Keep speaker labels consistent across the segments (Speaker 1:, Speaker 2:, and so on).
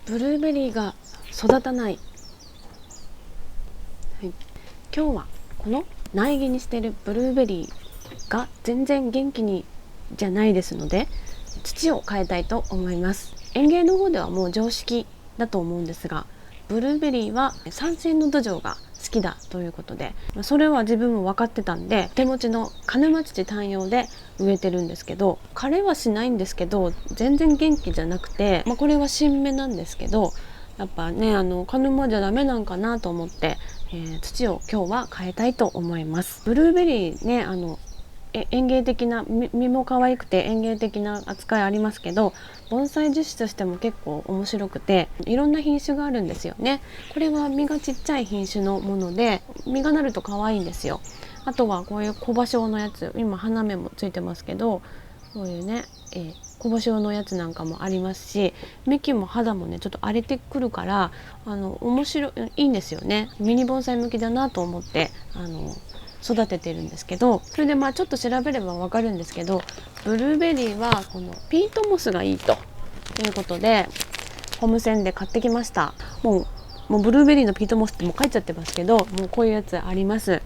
Speaker 1: ブルーベリーが育たない、はい、今日はこの苗木にしてるブルーベリーが全然元気にじゃないですので、土を変えたいと思います。園芸の方ではもう常識だと思うんですが、ブルーベリーは酸性の土壌が好きだということで、それは自分も分かってたんで、手持ちの鹿沼土単葉で植えてるんですけど、枯れはしないんですけど全然元気じゃなくて、これは新芽なんですけど、やっぱね鹿沼じゃダメなんかなと思って、土を今日は変えたいと思います。ブルーベリーね、園芸的な実も可愛くて園芸的な扱いありますけど、盆栽樹種としても結構面白くて、いろんな品種があるんですよね。これは実がちっちゃい品種のもので、実がなると可愛いんですよ。あとはこういう小葉椒のやつ、今花芽もついてますけど、こういうね、小葉椒のやつなんかもありますし、幹も肌もねちょっと荒れてくるから、面白いんですよね。ミニ盆栽向きだなと思って育ててるんですけど、それでちょっと調べればわかるんですけど、ブルーベリーはこのピートモスがいいということでホームセンで買ってきました。もうブルーベリーのピートモスってもう書いちゃってますけど、もうこういうやつあります。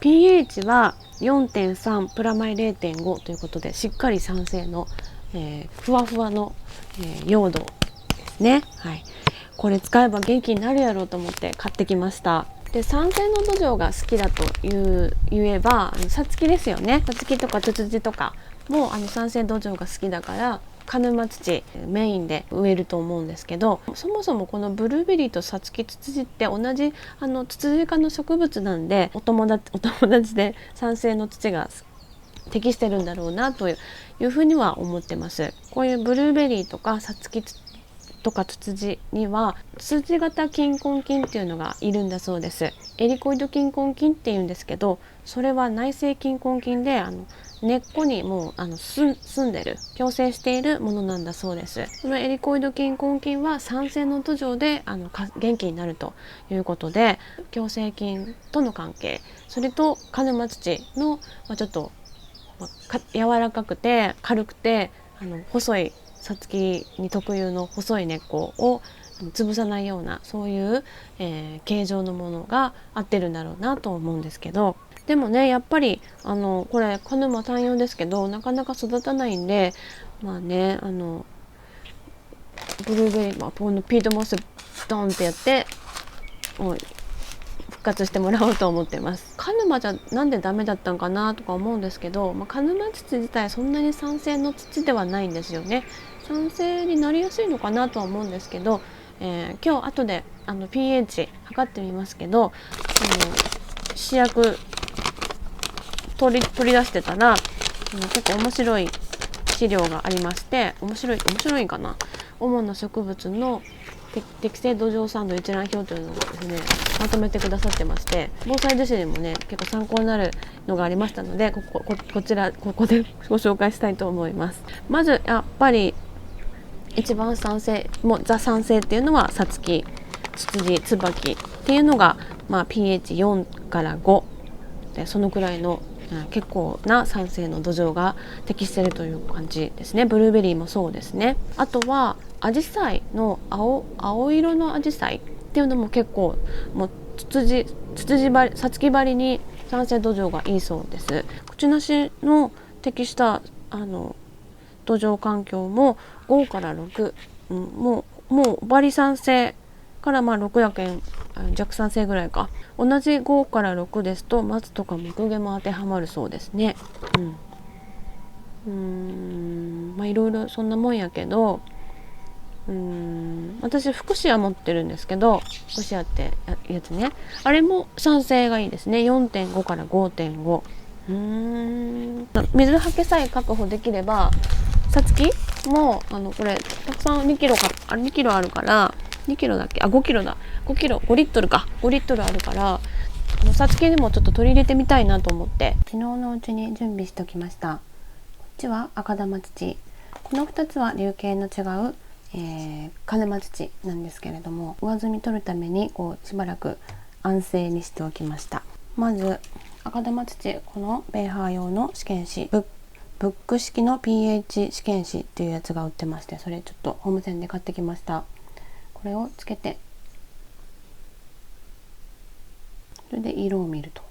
Speaker 1: pH は 4.3 プラマイ 0.5 ということで、しっかり酸性の、ふわふわの、用土ですね。はい、これ使えば元気になるやろうと思って買ってきました。で、酸性の土壌が好きだと言えばさつきですよね。さつきとかツツジとかも酸性土壌が好きだから鹿沼土メインで植えると思うんですけど、そもそもこのブルーベリーとさつきツツジって同じツツジ科の植物なんで、お友達で酸性の土が適してるんだろうなというふうには思ってます。こういうブルーベリーとかさつきとかツツジにはツツジ型菌根菌っていうのがいるんだそうです。エリコイド菌根菌っていうんですけど、それは内生菌根菌で根っこにもう住んでる、共生しているものなんだそうです。このエリコイド菌根菌は酸性の土壌で元気になるということで、共生菌との関係、それと鹿沼土の、ちょっと、柔らかくて軽くて細いさつきに特有の細い根っこを潰さないような、そういう、形状のものが合ってるんだろうなと思うんですけど、でもねやっぱりこれ鹿沼単葉ですけどなかなか育たないんで、ブルーベリー、このピートモスドンってやって復活してもらおうと思ってます。鹿沼じゃなんでダメだったんかなとか思うんですけど、鹿沼土自体そんなに酸性の土ではないんですよね。酸性になりやすいのかなとは思うんですけど、今日後でpH 測ってみますけど、試薬取り出してたら結構面白い資料がありまして、面白いかな、主な植物の適正土壌酸度一覧表というのをですねまとめてくださってまして、防災女子でもね結構参考になるのがありましたので、ここでご紹介したいと思います。まずやっぱり一番酸性、もうザ酸性っていうのはさつき、ツツジ、ツバキっていうのが、pH4 から5で、そのくらいの結構な酸性の土壌が適しているという感じですね。ブルーベリーもそうですね。あとはアジサイの青色のアジサイっていうのも結構もうさつき張りに酸性土壌がいいそうです。くちなしの適した土壌環境も5から6、もうバリ酸性から6やけん弱酸性ぐらいか。同じ5から6ですと松とか木毛も当てはまるそうですね。いろいろそんなもんやけど、私フクシア持ってるんですけど、フクシアってやつね、あれも酸性がいいですね。 4.5 から 5.5。水はけさえ確保できれば、さつきもこれたくさん2キロあるから2キロだっけ、5キロだ、5リットルか、5リットルあるからさつきでもちょっと取り入れてみたいなと思って昨日のうちに準備しておきました。こっちは赤玉土、この2つは粒径の違う、鹿沼土なんですけれども、上澄み取るためにしばらく安静にしておきました。まず赤玉土、このベーハー用の試験紙、ブック式の pH 試験紙っていうやつが売ってまして、それちょっとホームセンで買ってきました。ここれをつけて、それで色を見ると。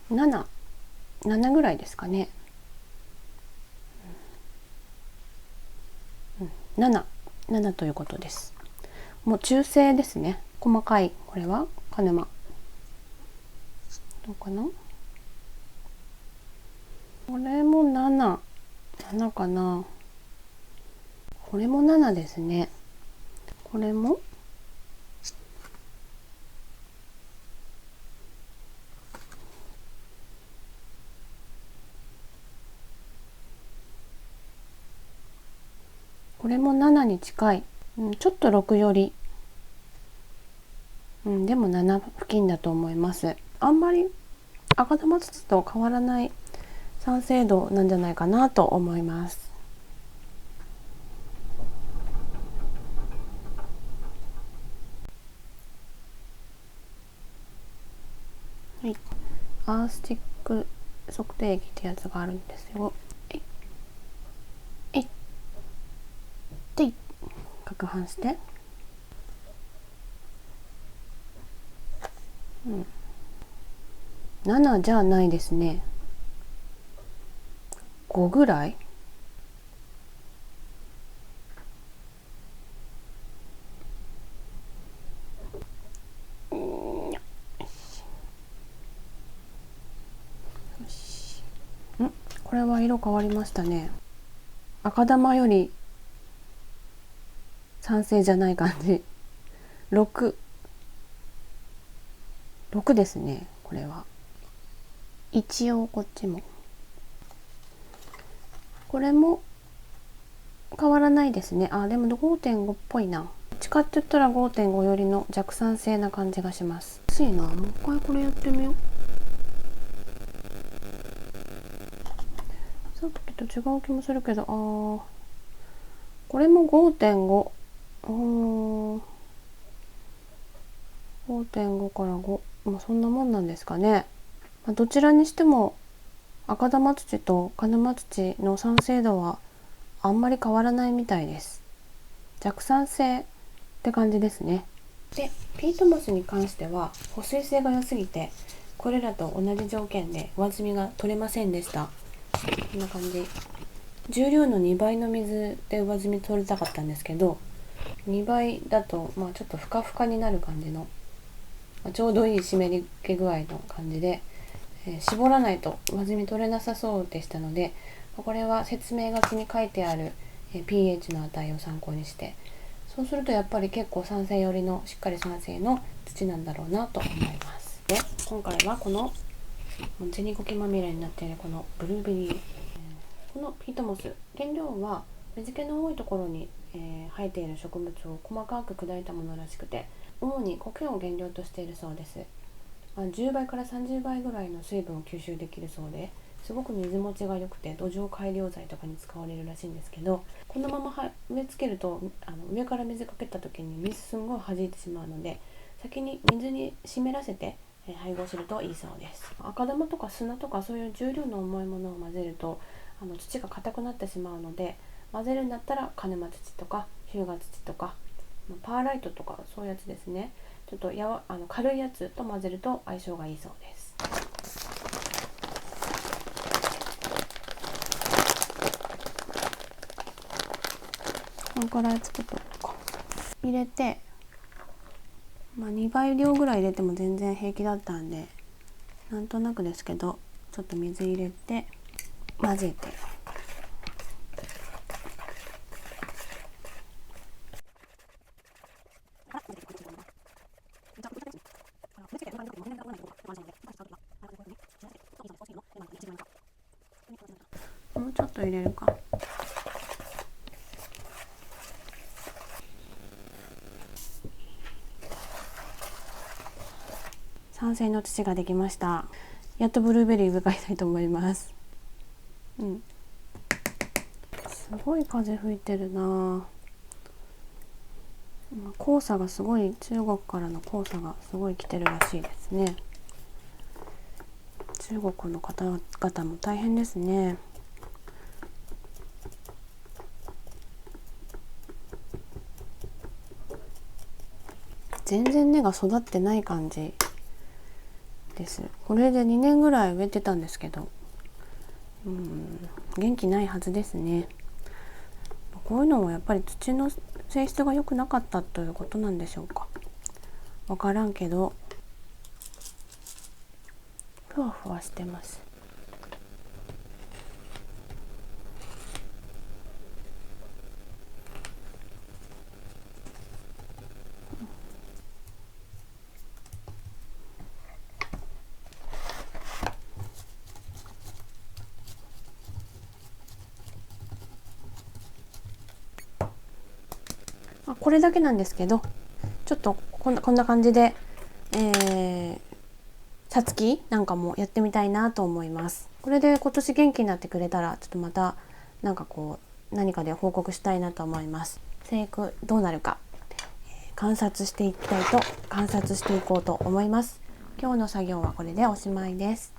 Speaker 1: 7ぐらいですかね。7ということです。もう中性ですね。細かい、これは鹿沼。どうかな。これも7かな。これも7ですね。これも7に近い、ちょっと6より、でも7付近だと思います。あんまり赤玉土と変わらない酸性度なんじゃないかなと思います。はい、アースチック測定器ってやつがあるんですよ。で攪拌して、7じゃないですね。5ぐらい。これは色変わりましたね。赤玉より酸性じゃない感じ。6ですね。これは一応こっちもこれも変わらないですね。でも 5.5 っぽいな。どっちかって言ったら 5.5 よりの弱酸性な感じがします。欲しいな。もう一回これやってみよう。さっきと違う気もするけど、これも 5.5。5.5 から5、そんなもんなんですかね。どちらにしても赤玉土と鹿沼土の酸性度はあんまり変わらないみたいです。弱酸性って感じですね。でピートモスに関しては保水性が良すぎて、これらと同じ条件で上澄みが取れませんでした。こんな感じ。重量の2倍の水で上澄み取りたかったんですけど、2倍だとちょっとふかふかになる感じの、ちょうどいい湿り気具合の感じで、絞らないと上澄み取れなさそうでしたので、これは説明書きに書いてある pH の値を参考にして、そうするとやっぱり結構酸性寄りのしっかり酸性の土なんだろうなと思います。で今回はこの銭苔まみれになっているこのブルーベリー、このピートモス、原料は水気の多いところに、生えている植物を細かく砕いたものらしくて、主に苔を原料としているそうです。10倍から30倍ぐらいの水分を吸収できるそうで、すごく水持ちが良くて土壌改良剤とかに使われるらしいんですけど、このまま植え付けると上から水かけた時に水すんごい弾いてしまうので、先に水に湿らせて配合するといいそうです。赤玉とか砂とかそういう重量の重いものを混ぜると土が硬くなってしまうので、混ぜるんだったら鹿沼土とか日向土とかパーライトとかそういうやつですね。ちょっと軽いやつと混ぜると相性がいいそうです。このくらい作っとくか。入れて、2倍量ぐらい入れても全然平気だったんで、なんとなくですけどちょっと水入れて混ぜて、もうちょっと入れるか。酸性の土ができました。やっとブルーベリー植え替えたいと思います。すごい風吹いてるな。黄砂がすごい、中国からの黄砂がすごい来てるらしいですね。中国の方々も大変ですね。全然根が育ってない感じです。これで2年ぐらい植えてたんですけど、元気ないはずですね。こういうのもやっぱり土の性質が良くなかったということなんでしょうか。わからんけどふわふわしてます。これだけなんですけど、ちょっとこんな感じで、さつきなんかもやってみたいなと思います。これで今年元気になってくれたら、ちょっとまたなんか何かで報告したいなと思います。生育どうなるか、観察していこうと思います。今日の作業はこれでおしまいです。